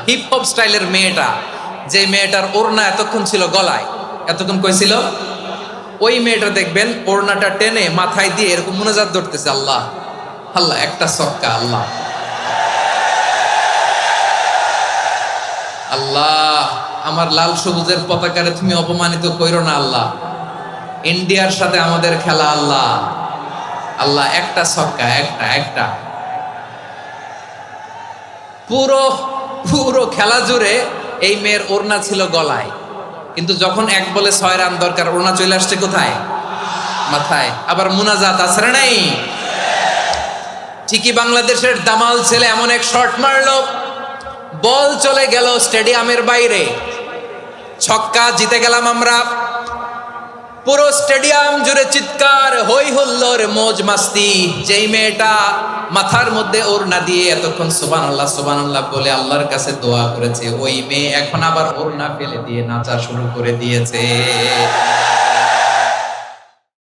Hip hop স্টাইলের মেয়েটা, যে মেয়েটার ওড়না এতক্ষণ ছিল গলায়, এতক্ষণ কই ছিল, ওই মেয়েটা দেখবেন ওড়নাটা টেনে মাথায় দিয়ে এরকম মুনাজাত ধরতেছে, আল্লাহ আল্লাহ, একটা সক্কা, আল্লাহ আল্লাহ, আমার লাল সবুজের পতাকারে তুমি অপমানিত কইরো না আল্লাহ, ইন্ডিয়ার সাথে আমাদের খেলা আল্লাহ আল্লাহ, একটা সক্কা, একটা একটা। পুরো পুরো খেলা জুড়ে এই মেয়ের ওড়না ছিল গলায়, কিন্তু যখন এক বলে 6 রান দরকার, ওড়না চলে আসছে কোথায়, মাথায়। আবার মুনাজাত আছে না নাই? ঠিকই বাংলাদেশের দামাল ছেলে এমন এক শট মারলো, বল চলে গেল স্টেডিয়ামের বাইরে, ছক্কা, জিতে গেলাম আমরা। পুরো স্টেডিয়াম জুড়ে চিৎকার, হই হুল্লোড়, মৌজ মাস্তি। যেই মেয়েটা মাথার মধ্যে ওড়না দিয়ে এতক্ষণ সুবহানাল্লাহ সুবহানাল্লাহ বলে আল্লাহর কাছে দোয়া করেছে, ওই মেয়ে এখন আবার ওড়না ফেলে দিয়ে নাচা শুরু করে দিয়েছে।